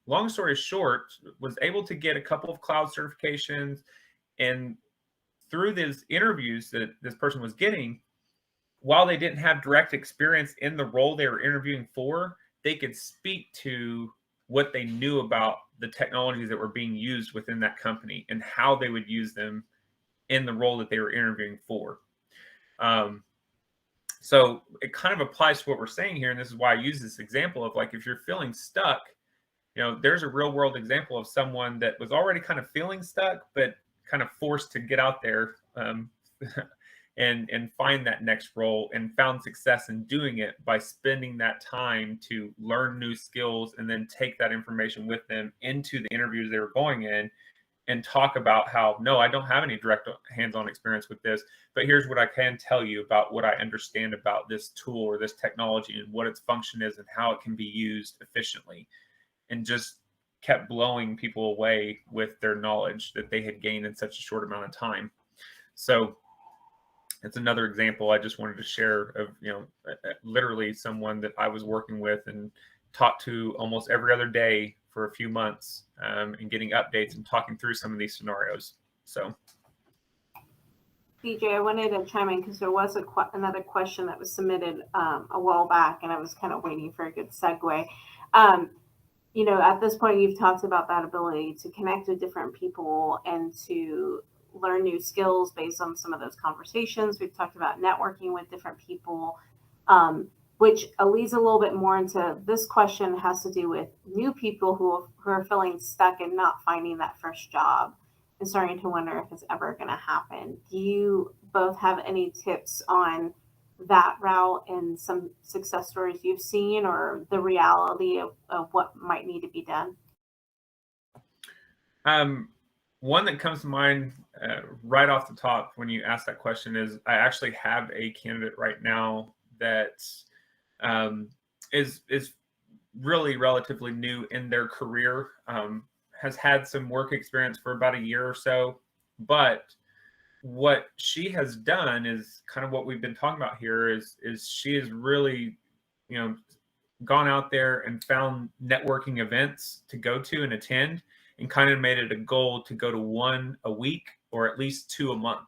Long story short, was able to get a couple of cloud certifications, and through these interviews that this person was getting, while they didn't have direct experience in the role they were interviewing for, they could speak to what they knew about the technologies that were being used within that company and how they would use them in the role that they were interviewing for. So it kind of applies to what we're saying here. And this is why I use this example of like, if you're feeling stuck, you know, there's a real world example of someone that was already kind of feeling stuck, but kind of forced to get out there and find that next role, and found success in doing it by spending that time to learn new skills and then take that information with them into the interviews they were going in and talk about how, no, I don't have any direct hands-on experience with this, but here's what I can tell you about what I understand about this tool or this technology and what its function is and how it can be used efficiently. And just kept blowing people away with their knowledge that they had gained in such a short amount of time. So it's another example I just wanted to share of, you know, literally someone that I was working with and talked to almost every other day for a few months, and getting updates and talking through some of these scenarios. So, DJ, I wanted to chime in because there was another question that was submitted a while back, and I was kind of waiting for a good segue. You know, at this point, you've talked about that ability to connect with different people and to learn new skills based on some of those conversations. We've talked about networking with different people, which leads a little bit more into this question. Has to do with new people who are feeling stuck and not finding that first job and starting to wonder if it's ever going to happen. Do you both have any tips on that route and some success stories you've seen, or the reality of what might need to be done? One that comes to mind right off the top when you ask that question is, I actually have a candidate right now that is really relatively new in their career, has had some work experience for about a year or so, but what she has done is kind of what we've been talking about here is she has really, you know, gone out there and found networking events to go to and attend, and kind of made it a goal to go to 1 a week or at least 2 a month.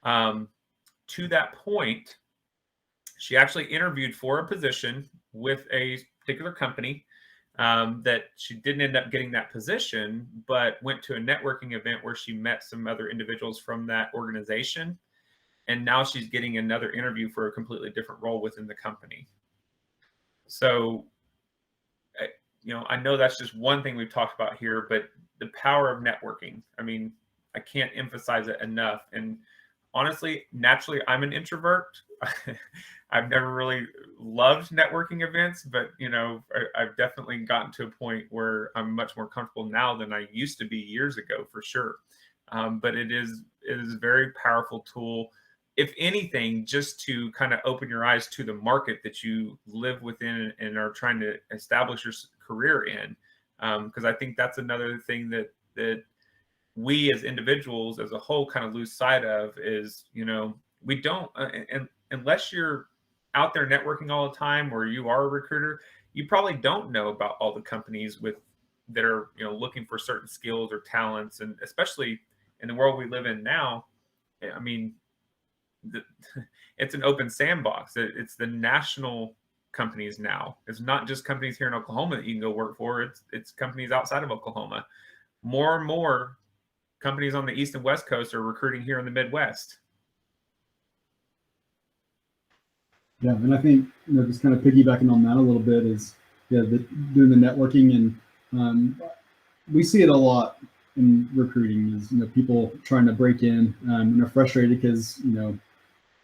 To that point, she actually interviewed for a position with a particular company, that she didn't end up getting that position, but went to a networking event where she met some other individuals from that organization. And now she's getting another interview for a completely different role within the company. So, you know, I know that's just one thing we've talked about here, but the power of networking, I mean, I can't emphasize it enough. And honestly, naturally, I'm an introvert. I've never really loved networking events, but, you know, I've definitely gotten to a point where I'm much more comfortable now than I used to be years ago, for sure. But it is a very powerful tool, if anything, just to kind of open your eyes to the market that you live within and are trying to establish your career in. Because I think that's another thing that we as individuals as a whole kind of lose sight of is, you know, we don't, and unless you're out there networking all the time or you are a recruiter, you probably don't know about all the companies that are, you know, looking for certain skills or talents. And especially in the world we live in now, I mean, it's an open sandbox. It's the national companies now. It's not just companies here in Oklahoma that you can go work for. It's companies outside of Oklahoma. More and more companies on the East and West Coast are recruiting here in the Midwest. Yeah, and I think, you know, just kind of piggybacking on that a little bit is, yeah, doing the networking, and we see it a lot in recruiting. Is, you know, people trying to break in and are frustrated because, you know,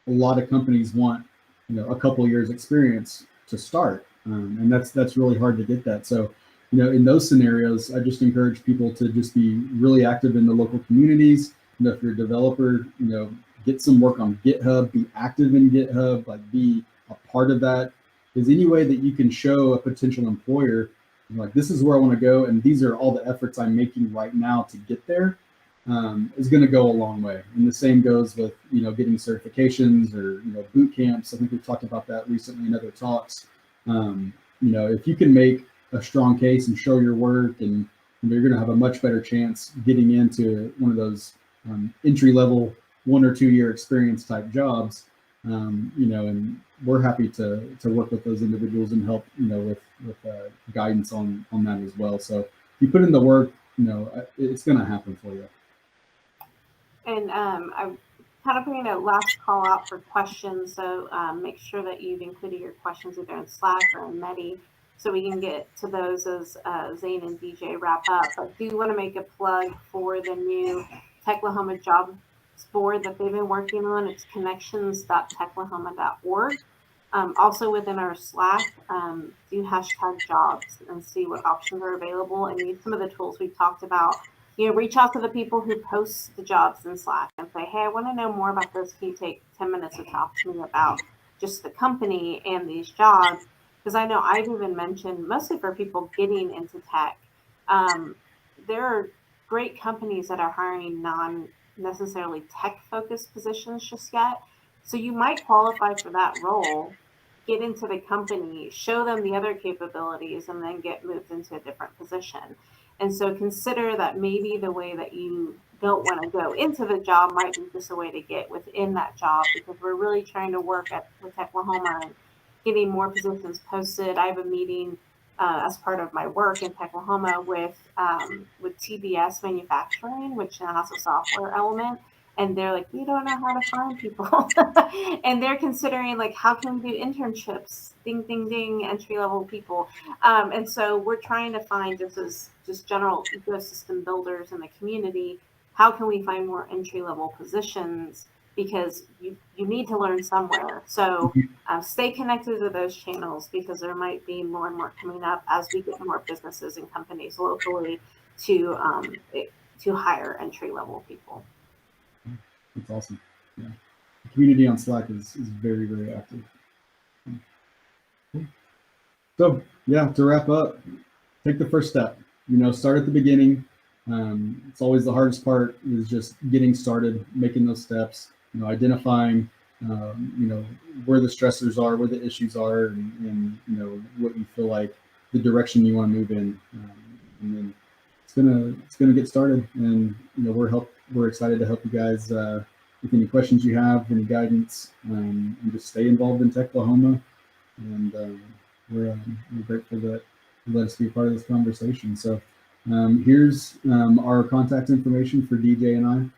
a lot of companies want, you know, a couple of years experience to start, and that's really hard to get that. So, you know, in those scenarios, I just encourage people to just be really active in the local communities. You know, if you're a developer, you know, get some work on GitHub, be active in GitHub, like be a part of that is any way that you can show a potential employer, like, this is where I want to go, and these are all the efforts I'm making right now to get there, is going to go a long way. And the same goes with, getting certifications or, boot camps. I think we've talked about that recently in other talks. If you can make a strong case and show your work, and you're going to have a much better chance getting into one of those entry level 1 or 2 year experience type jobs. And we're happy to work with those individuals and help, with guidance on that as well. So if you put in the work, it's going to happen for you. And I'm kind of putting a last call out for questions. So make sure that you've included your questions either in Slack or in Medi, so we can get to those as Zane and DJ wrap up. But do you want to make a plug for the new Techlahoma job board that they've been working on? It's connections.techlahoma.org. Also within our Slack, do hashtag jobs and see what options are available, and use some of the tools we've talked about. Reach out to the people who post the jobs in Slack and say, hey, I want to know more about this. Can you take 10 minutes to talk to me about just the company and these jobs? Because I know I've even mentioned, mostly for people getting into tech, there are great companies that are hiring non-necessarily tech-focused positions just yet. So you might qualify for that role, get into the company, show them the other capabilities, and then get moved into a different position. And so consider that maybe the way that you don't want to go into the job might be just a way to get within that job, because we're really trying to work with Techlahoma and getting more positions posted. I have a meeting as part of my work in Techlahoma with TBS Manufacturing, which now has a software element. And they're like, we don't know how to find people. And they're considering, like, how can we do internships? Ding, ding, ding, entry-level people. And so we're trying to find, just general ecosystem builders in the community, how can we find more entry-level positions? Because you need to learn somewhere. So stay connected to those channels, because there might be more and more coming up as we get more businesses and companies locally to hire entry-level people. That's awesome. Yeah. The community on Slack is very, very active. So yeah, to wrap up, take the first step. Start at the beginning. It's always the hardest part, is just getting started, making those steps, identifying, where the stressors are, where the issues are, and what you feel like the direction you want to move in. And then it's gonna get started, and we're excited to help you guys with any questions you have, any guidance, and just stay involved in Techlahoma. And we're grateful that you let us be a part of this conversation. So here's our contact information for DJ and I.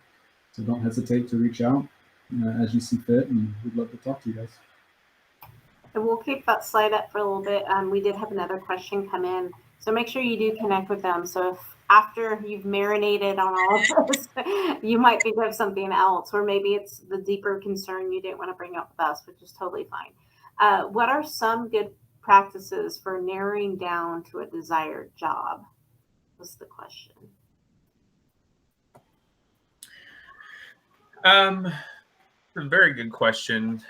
So don't hesitate to reach out as you see fit, and we'd love to talk to you guys. And we'll keep that slide up for a little bit. We did have another question come in, so make sure you do connect with them. So if after you've marinated on all of this, you might think of something else, or maybe it's the deeper concern you didn't want to bring up with us, which is totally fine. What are some good practices for narrowing down to a desired job? Was the question. A very good question.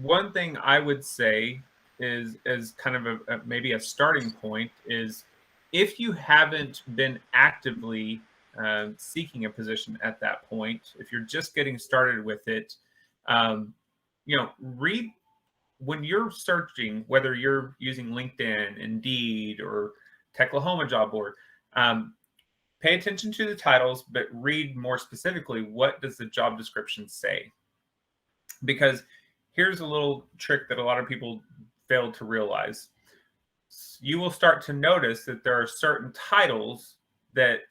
One thing I would say is kind of maybe a starting point is, if you haven't been actively seeking a position at that point, if you're just getting started with it, read when you're searching, whether you're using LinkedIn, Indeed, or Techlahoma job board. Pay attention to the titles, but read more specifically, what does the job description say? Because here's a little trick that a lot of people fail to realize. You will start to notice that there are certain titles that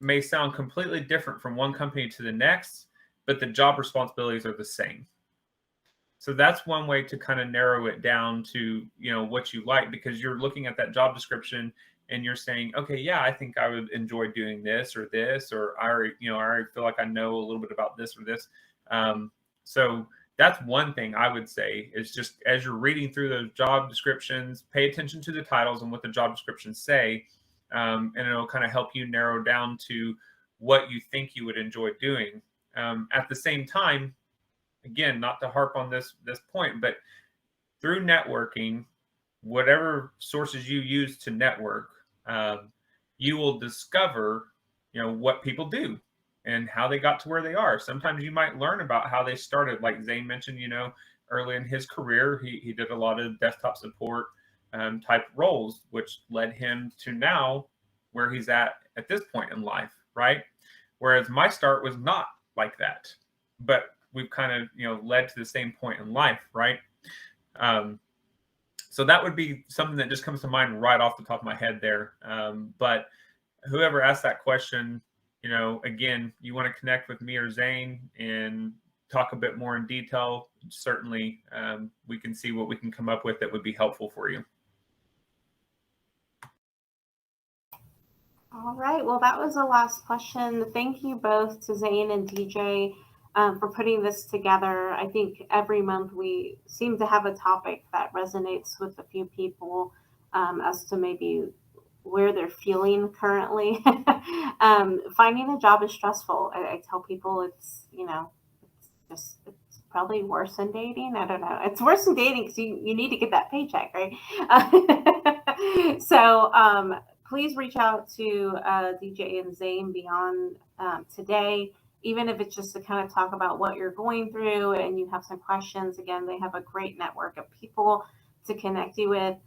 may sound completely different from one company to the next, but the job responsibilities are the same. So that's one way to kind of narrow it down to, what you like, because you're looking at that job description and you're saying, okay, yeah, I think I would enjoy doing this, or I already feel like I know a little bit about this or this. So that's one thing I would say, is just as you're reading through those job descriptions, pay attention to the titles and what the job descriptions say. And it'll kind of help you narrow down to what you think you would enjoy doing. At the same time, again, not to harp on this point, but through networking, whatever sources you use to network, you will discover, what people do and how they got to where they are. Sometimes you might learn about how they started. Like Zane mentioned, early in his career, he did a lot of desktop support type roles, which led him to now where he's at this point in life, right? Whereas my start was not like that, but we've kind of, led to the same point in life, right? So that would be something that just comes to mind right off the top of my head there. But whoever asked that question, again, you want to connect with me or Zane and talk a bit more in detail, certainly we can see what we can come up with that would be helpful for you. All right. Well, that was the last question. Thank you both to Zane and DJ for putting this together. I think every month we seem to have a topic that resonates with a few people as to maybe where they're feeling currently. Finding a job is stressful. I tell people it's probably worse than dating. I don't know. It's worse than dating because you need to get that paycheck, right? So please reach out to DJ and Zane beyond today, even if it's just to kind of talk about what you're going through and you have some questions. Again, they have a great network of people to connect you with.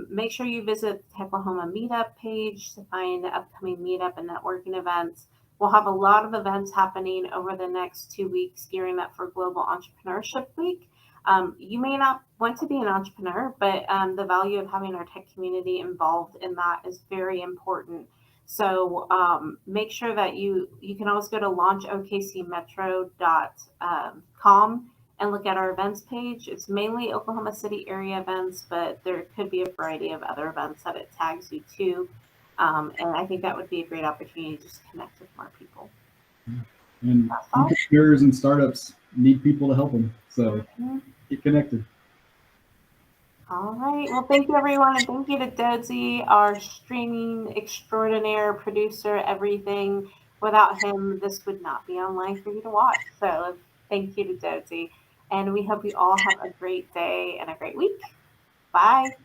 Make sure you visit the Techlahoma meetup page to find upcoming meetup and networking events. We'll have a lot of events happening over the next 2 weeks, gearing up for Global Entrepreneurship Week. You may not want to be an entrepreneur, but the value of having our tech community involved in that is very important. So make sure that you can always go to launchokcmetro.com and look at our events page. It's mainly Oklahoma City area events, but there could be a variety of other events that it tags you to. And I think that would be a great opportunity to just connect with more people. And entrepreneurs and startups need people to help them. So get connected. All right. Well, thank you, everyone. And thank you to Dodsy, our streaming extraordinaire producer, everything. Without him, this would not be online for you to watch. So thank you to Dodsy. And we hope you all have a great day and a great week. Bye.